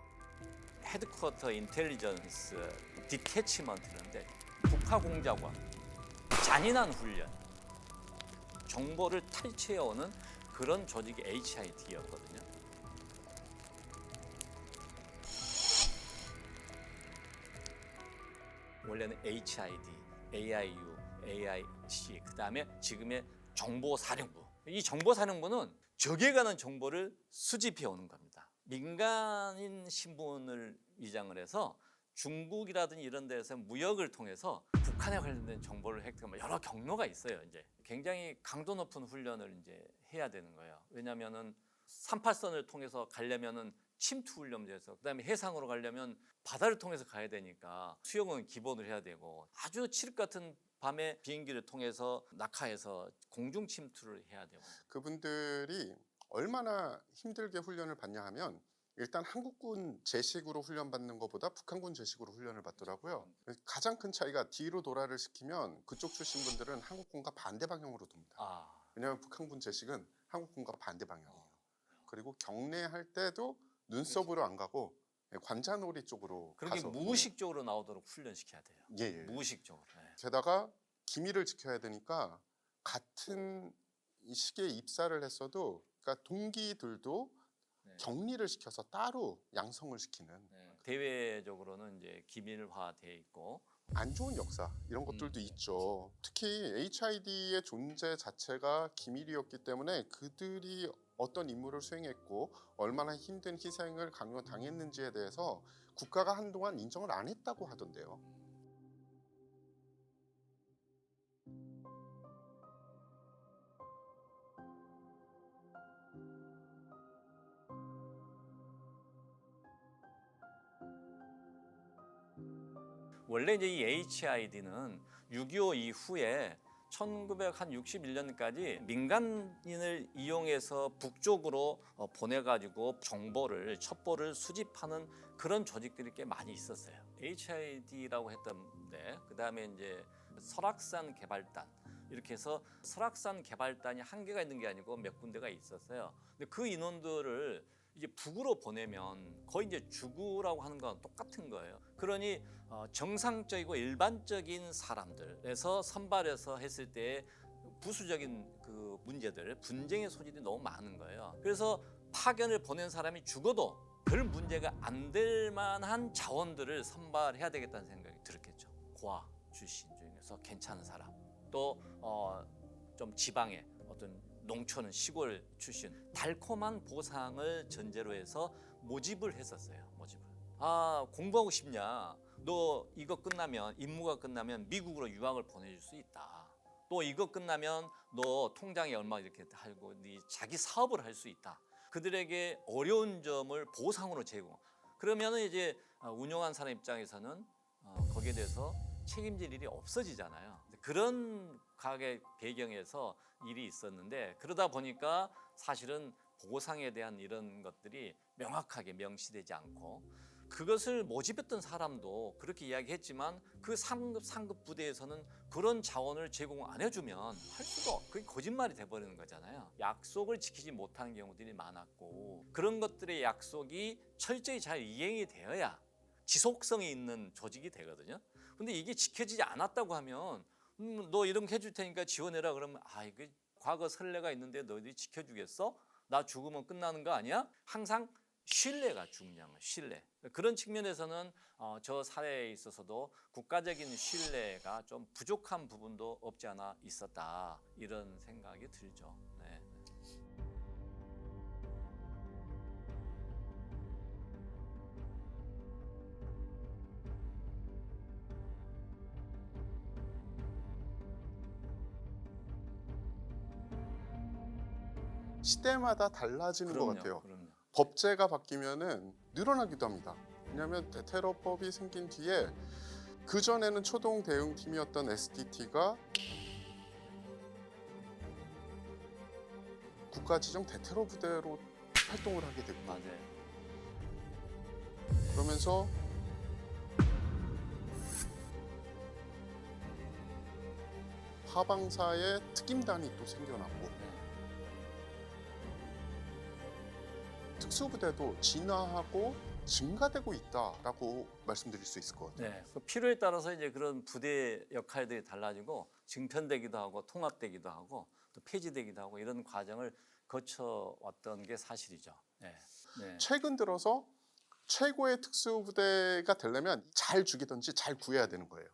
헤드쿼터 인텔리전스 디태치먼트인데 국가공작원, 잔인한 훈련, 정보를 탈취해오는 그런 조직이 HID였거든요. 원래는 HID, AIU, AIC, 그 다음에 지금의 정보사령부. 이 정보사령부는 적에 관한 정보를 수집해 오는 겁니다. 민간인 신분을 위장을 해서 중국이라든지 이런 데서 무역을 통해서 북한에 관련된 정보를 획득하면 여러 경로가 있어요. 이제 굉장히 강도 높은 훈련을 이제 해야 되는 거예요. 왜냐하면은 38선을 통해서 가려면은 침투 훈련돼서 그다음에 해상으로 가려면 바다를 통해서 가야 되니까 수영은 기본을 해야 되고 아주 칠흑 같은 밤에 비행기를 통해서 낙하해서 공중 침투를 해야 되고 그분들이 얼마나 힘들게 훈련을 받냐 하면 일단 한국군 제식으로 훈련받는 것보다 북한군 제식으로 훈련을 받더라고요. 가장 큰 차이가 뒤로 도라를 시키면 그쪽 출신 분들은 한국군과 반대 방향으로 돕니다. 왜냐하면 북한군 제식은 한국군과 반대 방향이에요. 그리고 경례할 때도 눈썹으로 안 가고 관자놀이 쪽으로 그렇게 가서 무의식적으로 나오도록 훈련시켜야 돼요. 예. 무의식적으로. 네. 게다가 기밀을 지켜야 되니까 같은 이 시기에 입사를 했어도 그러니까 동기들도 네. 격리를 시켜서 따로 양성을 시키는 네. 대외적으로는 이제 기밀화돼 있고 안 좋은 역사 이런 것들도 있죠. 특히 HID의 존재 자체가 기밀이었기 때문에 그들이 어떤 임무를 수행했고 얼마나 힘든 희생을 강요당했는지에 대해서 국가가 한동안 인정을 안 했다고 하던데요. 원래 이제 이 HID는 6.25 이후에 1961년까지 민간인을 이용해서 북쪽으로 보내가지고 정보를 첩보를 수집하는 그런 조직들이 꽤 많이 있었어요. HID라고 했던데 그 다음에 이제 설악산 개발단 이렇게 해서 설악산 개발단이 한 개가 있는 게 아니고 몇 군데가 있었어요. 근데 그 인원들을 이제 북으로 보내면 거의 이제 주구라고 하는 건 똑같은 거예요. 그러니 정상적이고 일반적인 사람들에서 선발해서 했을 때 부수적인 그 문제들, 분쟁의 소지들이 너무 많은 거예요. 그래서 파견을 보낸 사람이 죽어도 별 문제가 안 될 만한 자원들을 선발해야 되겠다는 생각이 들었겠죠. 고아 출신 중에서 괜찮은 사람, 또 좀 지방에 어떤 농촌은 시골 출신 달콤한 보상을 전제로 해서 모집을 했었어요. 모집을. 공부하고 싶냐? 너 이거 끝나면 임무가 끝나면 미국으로 유학을 보내줄 수 있다. 또 이거 끝나면 너 통장에 얼마 이렇게 하고 네 자기 사업을 할 수 있다. 그들에게 어려운 점을 보상으로 제공. 그러면은 이제 운영한 사람 입장에서는 거기에 대해서 책임질 일이 없어지잖아요. 그런 가게 배경에서 일이 있었는데 그러다 보니까 사실은 보상에 대한 이런 것들이 명확하게 명시되지 않고 그것을 모집했던 사람도 그렇게 이야기했지만 그 상급 부대에서는 그런 자원을 제공 안 해주면 할 수가 그게 거짓말이 돼버리는 거잖아요. 약속을 지키지 못하는 경우들이 많았고 그런 것들의 약속이 철저히 잘 이행이 되어야 지속성이 있는 조직이 되거든요. 근데 이게 지켜지지 않았다고 하면 너 이런 거 해줄 테니까 지원해라 그러면 이게 과거 선례가 있는데 너희들이 지켜주겠어? 나 죽으면 끝나는 거 아니야? 항상 신뢰가 중요한 거예요. 신뢰. 그런 측면에서는 저 사례에 있어서도 국가적인 신뢰가 좀 부족한 부분도 없지 않아 있었다 이런 생각이 들죠. 네. 시대마다 달라지는 것 같아요. 그럼요. 법제가 바뀌면은 늘어나기도 합니다. 왜냐하면 대테러법이 생긴 뒤에 그 전에는 초동 대응팀이었던 SDT가 국가지정 대테러 부대로 활동을 하게 됐고, 맞아요. 그러면서 파방사의 특임단이 또 생겨났고, 특수부대도 진화하고 증가되고 있다라고 말씀드릴 수 있을 것 같아요. 네, 그 필요에 따라서 이제 그런 부대 역할들이 달라지고 증편되기도 하고 통합되기도 하고 또 폐지되기도 하고 이런 과정을 거쳐 왔던 게 사실이죠. 네. 네. 최근 들어서 최고의 특수부대가 되려면 잘 죽이든지 잘 구해야 되는 거예요.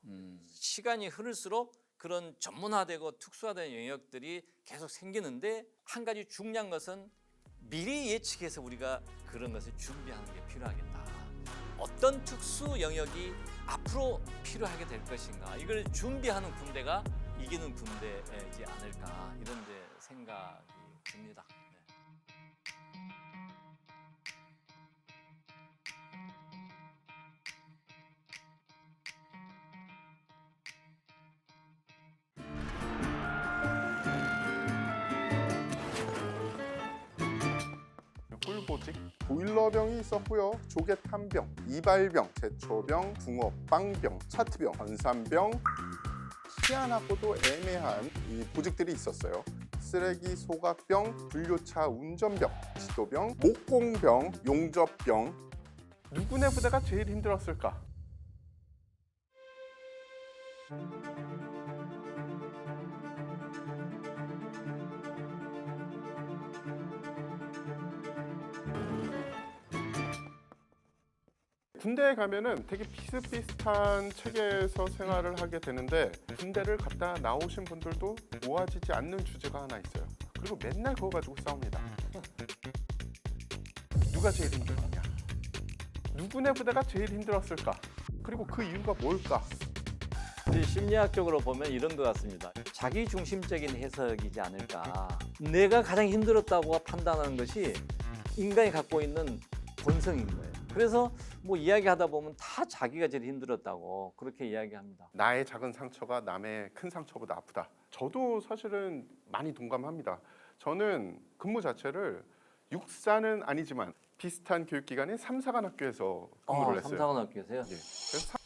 시간이 흐를수록 그런 전문화되고 특수화된 영역들이 계속 생기는데 한 가지 중요한 것은 미리 예측해서 우리가 그런 것을 준비하는 게 필요하겠다. 어떤 특수 영역이 앞으로 필요하게 될 것인가 이걸 준비하는 군대가 이기는 군대이지 않을까 이런 데 생각이 듭니다. 꿀보직, 보일러병이 있었고요. 조개탄병, 이발병, 제초병, 붕어빵병, 차트병, 건산병, 희한하고도 애매한 이 보직들이 있었어요. 쓰레기 소각병, 분류차 운전병, 지도병, 목공병, 용접병. 누구네 부대가 제일 힘들었을까? 군대에 가면은 되게 비슷비슷한 체계에서 생활을 하게 되는데 군대를 갔다 나오신 분들도 모아지지 않는 주제가 하나 있어요. 그리고 맨날 그거 가지고 싸웁니다. 누가 제일 힘들었냐? 누구네 부대가 제일 힘들었을까? 그리고 그 이유가 뭘까? 심리학적으로 보면 이런 것 같습니다. 자기 중심적인 해석이지 않을까. 내가 가장 힘들었다고 판단하는 것이 인간이 갖고 있는 본성인 거예요. 그래서 뭐 이야기하다 보면 다 자기가 제일 힘들었다고 그렇게 이야기합니다. 나의 작은 상처가 남의 큰 상처보다 아프다. 저도 사실은 많이 동감합니다. 저는 근무 자체를 육사는 아니지만 비슷한 교육기관인 삼사관학교에서 근무를 했어요. 삼사관학교에서요? 네. 그래서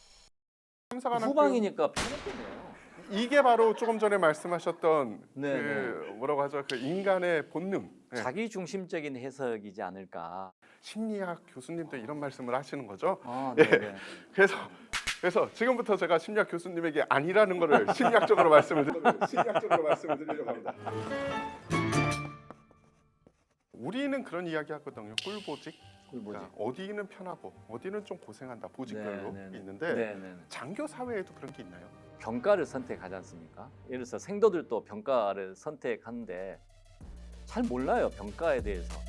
삼사관학교 후방이니까 편했겠네요. 이게 바로 조금 전에 말씀하셨던 네, 그 뭐라고 하죠? 그 인간의 본능. 네. 자기 중심적인 해석이지 않을까. 심리학 교수님도 이런 말씀을 하시는 거죠. 네네. 그래서 지금부터 제가 심리학 교수님에게 아니라는 거를 심리학적으로 말씀을 드리려고 합니다. 우리는 그런 이야기 하거든요. 꿀보직. 그러니까 어디는 편하고 어디는 좀 고생한다. 보직별로 있는데 네네. 장교 사회에도 그런 게 있나요? 병가를 선택하지 않습니까? 예를 들어서 생도들도 병가를 선택하는데 잘 몰라요. 병가에 대해서.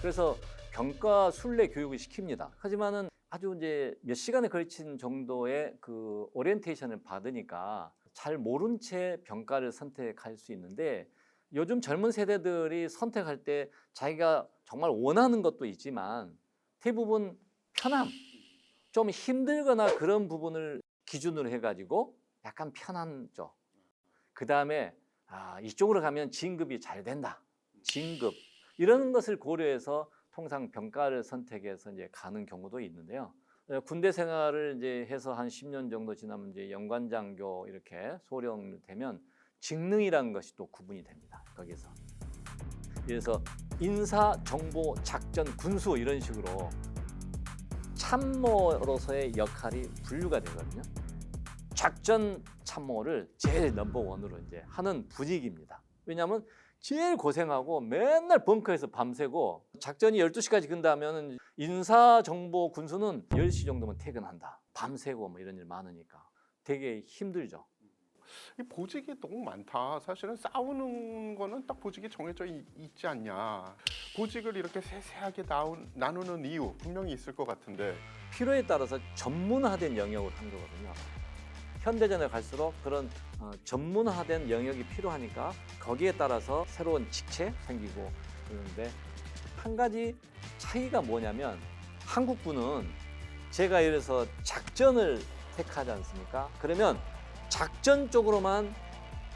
그래서 병가 순례 교육을 시킵니다. 하지만은 아주 이제 몇 시간에 걸친 정도의 그 오리엔테이션을 받으니까 잘 모른 채 병가를 선택할 수 있는데 요즘 젊은 세대들이 선택할 때 자기가 정말 원하는 것도 있지만 대부분 편함, 좀 힘들거나 그런 부분을 기준으로 해가지고 약간 편한 쪽. 그 다음에 이쪽으로 가면 진급이 잘 된다. 진급. 이런 것을 고려해서 통상 병가를 선택해서 이제 가는 경우도 있는데요. 군대 생활을 이제 해서 한 10년 정도 지나면 이제 연관장교 이렇게 소령되면 직능이라는 것이 또 구분이 됩니다. 거기서. 그래서 인사, 정보, 작전, 군수 이런 식으로 참모로서의 역할이 분류가 되거든요. 작전 참모를 제일 넘버원으로 이제 하는 분위기입니다. 왜냐하면 제일 고생하고 맨날 벙커에서 밤새고 작전이 12시까지 근다면 인사, 정보, 군수는 10시 정도면 퇴근한다. 밤새고 뭐 이런 일 많으니까 되게 힘들죠. 이 보직이 너무 많다. 사실은 싸우는 거는 딱 보직이 정해져 있지 않냐. 보직을 이렇게 세세하게 나누는 이유 분명히 있을 것 같은데 필요에 따라서 전문화된 영역을 한 거거든요. 현대전에 갈수록 그런 전문화된 영역이 필요하니까 거기에 따라서 새로운 직책 생기고 그러는데 한 가지 차이가 뭐냐면 한국군은 제가 예를 들어서 작전을 택하지 않습니까? 그러면 작전 쪽으로만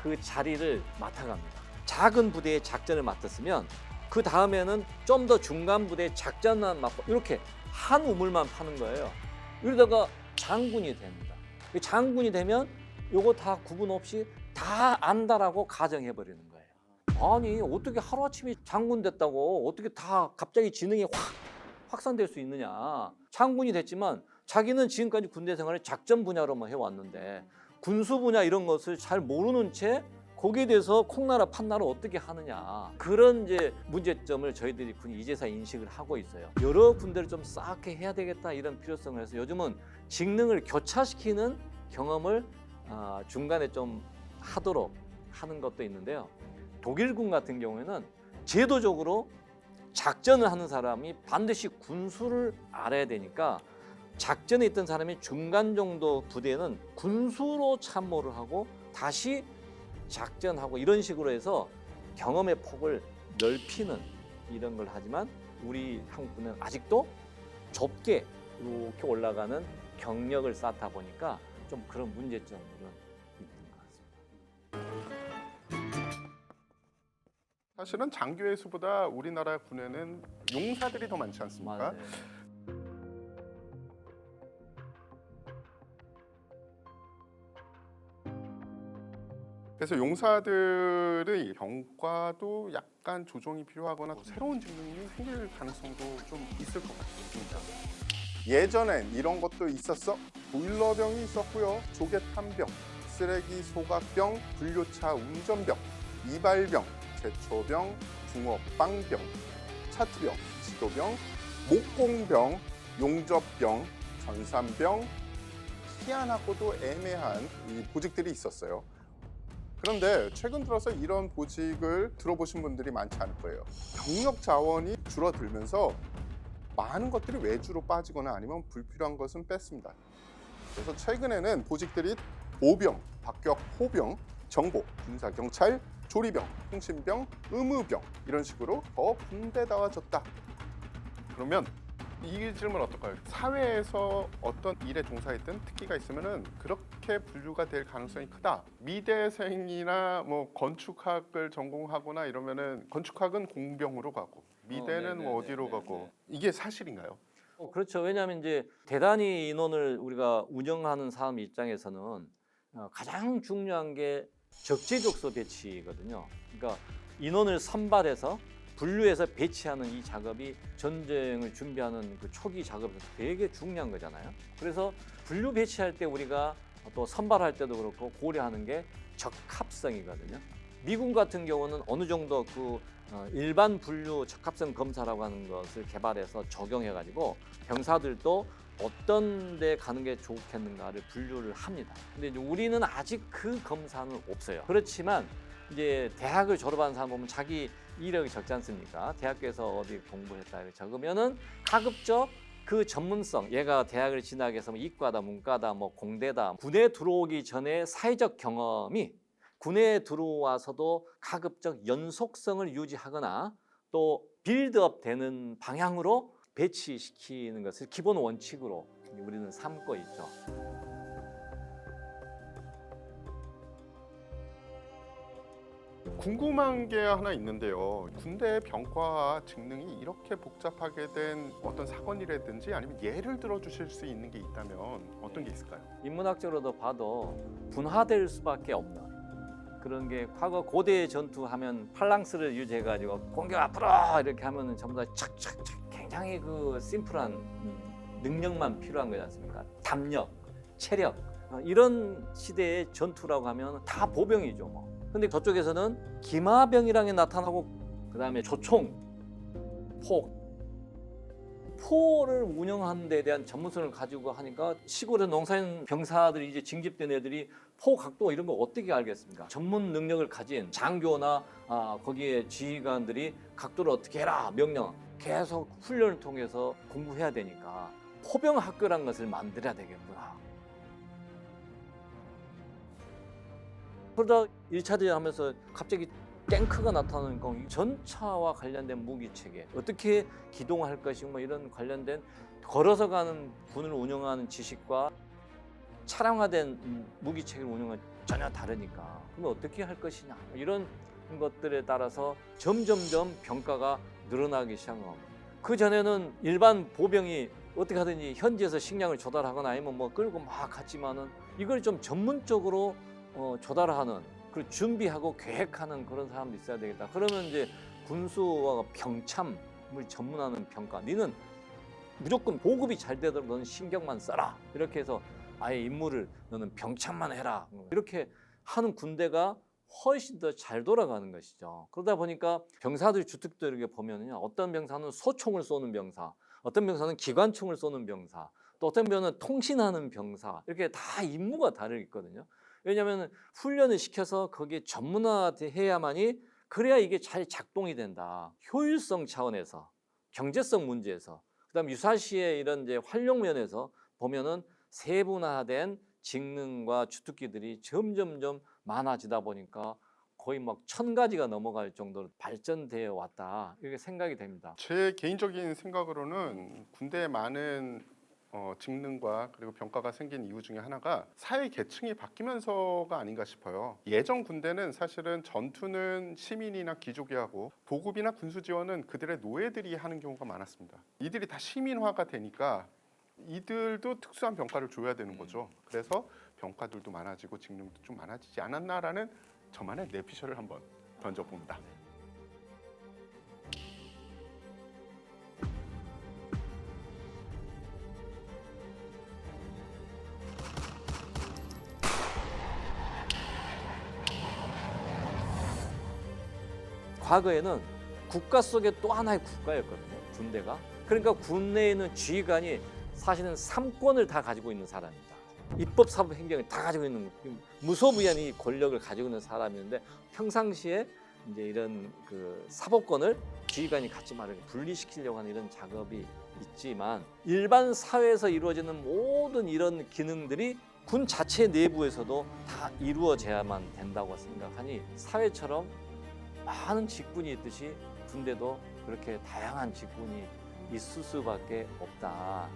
그 자리를 맡아갑니다. 작은 부대의 작전을 맡았으면 그 다음에는 좀 더 중간 부대의 작전만 맡고 이렇게 한 우물만 파는 거예요. 이러다가 장군이 됩니다. 장군이 되면 요거 다 구분 없이 다 안다라고 가정해 버리는 거예요. 아니 어떻게 하루아침에 장군 됐다고 어떻게 다 갑자기 지능이 확 확산될 수 있느냐. 장군이 됐지만 자기는 지금까지 군대 생활을 작전 분야로만 해왔는데 군수 분야 이런 것을 잘 모르는 채 거기에 대해서 콩나라 판나라 어떻게 하느냐. 그런 이제 문제점을 저희들이 군이 이제서 인식을 하고 있어요. 여러 군대를 좀 쌓게 해야 되겠다 이런 필요성을 해서 요즘은 직능을 교차시키는 경험을 중간에 좀 하도록 하는 것도 있는데요. 독일군 같은 경우에는 제도적으로 작전을 하는 사람이 반드시 군수를 알아야 되니까 작전에 있던 사람이 중간 정도 부대는 군수로 참모를 하고 다시 작전하고 이런 식으로 해서 경험의 폭을 넓히는 이런 걸 하지만 우리 한국군은 아직도 좁게 이렇게 올라가는 경력을 쌓다 보니까 좀 그런 문제점들은 있는 것 같습니다. 사실은 장교의 수보다 우리나라 군에는 용사들이 더 많지 않습니까? 맞아요. 그래서 용사들의 병과도 약간 조정이 필요하거나 새로운 직능이 생길 가능성도 좀 있을 것 같습니다. 예전엔 이런 것도 있었어. 보일러병이 있었고요. 조개탄병, 쓰레기 소각병, 분료차 운전병, 이발병, 제초병, 붕어빵병, 차트병, 지도병, 목공병, 용접병, 전산병, 희한하고도 애매한 이 보직들이 있었어요. 그런데 최근 들어서 이런 보직을 들어보신 분들이 많지 않을 거예요. 병력 자원이 줄어들면서 많은 것들이 외주로 빠지거나 아니면 불필요한 것은 뺐습니다. 그래서 최근에는 보직들이 보병, 박격 호병, 정보, 군사경찰, 조리병, 통신병, 의무병 이런 식으로 더 군대다워졌다. 그러면 이 질문 어떨까요? 사회에서 어떤 일에 종사했든 특기가 있으면은 그렇게 분류가 될 가능성이 크다. 미대생이나 뭐 건축학을 전공하거나 이러면은 건축학은 공병으로 가고 미대는 뭐 어디로 가고 이게 사실인가요? 그렇죠. 왜냐하면 이제 대단위 인원을 우리가 운영하는 사람 입장에서는 가장 중요한 게 적재적소 배치거든요. 그러니까 인원을 선발해서 분류해서 배치하는 이 작업이 전쟁을 준비하는 그 초기 작업에서 되게 중요한 거잖아요. 그래서 분류 배치할 때 우리가 또 선발할 때도 그렇고 고려하는 게 적합성이거든요. 미군 같은 경우는 어느 정도 그 일반 분류 적합성 검사라고 하는 것을 개발해서 적용해가지고 병사들도 어떤 데 가는 게 좋겠는가를 분류를 합니다. 근데 이제 우리는 아직 그 검사는 없어요. 그렇지만 이제 대학을 졸업한 사람 보면 자기 이력이 적지 않습니까? 대학교에서 어디 공부했다 이렇게 적으면은 가급적 그 전문성, 얘가 대학을 진학해서 뭐 이과다, 문과다, 뭐 공대다, 군에 들어오기 전에 사회적 경험이 군에 들어와서도 가급적 연속성을 유지하거나 또 빌드업 되는 방향으로 배치시키는 것을 기본 원칙으로 우리는 삼고 있죠. 궁금한 게 하나 있는데요. 군대 병과 직능이 이렇게 복잡하게 된 어떤 사건이라든지 아니면 예를 들어 주실 수 있는 게 있다면 어떤 게 있을까요? 인문학적으로도 봐도 분화될 수밖에 없는 그런 게 과거 고대 전투하면 팔랑스를 유지해가지고 공격 앞으로 이렇게 하면은 전부 다 착착착 굉장히 그 심플한 능력만 필요한 거지 않습니까? 담력, 체력 이런 시대의 전투라고 하면 다 보병이죠. 뭐. 근데 저쪽에서는 기마병이라는 게 나타나고 그다음에 조총, 포를 운영하는 데 대한 전문성을 가지고 하니까 시골에 농사짓는 병사들이 이제 징집된 애들이 포 각도 이런 거 어떻게 알겠습니까? 전문 능력을 가진 장교나 거기에 지휘관들이 각도를 어떻게 해라 명령 계속 훈련을 통해서 공부해야 되니까 포병 학교라는 것을 만들어야 되겠구나. 그러다 1차 대전 하면서 갑자기 탱크가 나타나니까 전차와 관련된 무기 체계 어떻게 기동할 것이고 뭐 이런 관련된 걸어서 가는 군을 운영하는 지식과 차량화된 무기 체계를 운영은 전혀 다르니까 그럼 어떻게 할 것이냐 이런 것들에 따라서 점점점 병가가 늘어나기 시작한 겁니다. 그 전에는 일반 보병이 어떻게 하든지 현지에서 식량을 조달하거나 아니면 뭐 끌고 막 갔지만은 이걸 좀 전문적으로 조달하는 그 준비하고 계획하는 그런 사람도 있어야 되겠다. 그러면 이제 군수와 병참을 전문하는 병가. 너는 무조건 보급이 잘 되도록 너는 신경만 써라. 이렇게 해서 아예 임무를 너는 병참만 해라. 이렇게 하는 군대가 훨씬 더 잘 돌아가는 것이죠. 그러다 보니까 병사들 주특도 이렇게 보면요. 어떤 병사는 소총을 쏘는 병사, 어떤 병사는 기관총을 쏘는 병사, 또 어떤 병사는 통신하는 병사. 이렇게 다 임무가 다르거든요. 왜냐하면 훈련을 시켜서 거기에 전문화해야만이 그래야 이게 잘 작동이 된다. 효율성 차원에서, 경제성 문제에서, 그다음 유사시의 이런 이제 활용 면에서 보면은 세분화된 직능과 주특기들이 점점점 많아지다 보니까 거의 막 1000가지가 넘어갈 정도로 발전되어 왔다. 이렇게 생각이 됩니다. 제 개인적인 생각으로는 군대에 많은 직능과 그리고 병가가 생긴 이유 중에 하나가 사회 계층이 바뀌면서가 아닌가 싶어요. 예전 군대는 사실은 전투는 시민이나 귀족이 하고 보급이나 군수 지원은 그들의 노예들이 하는 경우가 많았습니다. 이들이 다 시민화가 되니까 이들도 특수한 병가를 줘야 되는 거죠. 그래서 병가들도 많아지고 직능도 좀 많아지지 않았나라는 저만의 내피셜을 한번 던져봅니다. 과거에는 국가 속에 또 하나의 국가였거든요. 군대가. 그러니까 군내에는 지휘관이 사실은 3권을 다 가지고 있는 사람입니다. 입법, 사법, 행정을 다 가지고 있는 무소부위한 이 권력을 가지고 있는 사람이었는데 평상시에 이제 이런 그 사법권을 지휘관이 갖지 말고 분리시키려고 하는 이런 작업이 있지만 일반 사회에서 이루어지는 모든 이런 기능들이 군 자체 내부에서도 다 이루어져야만 된다고 생각하니 사회처럼 많은 직군이 있듯이 군대도 그렇게 다양한 직군이 있을 수밖에 없다.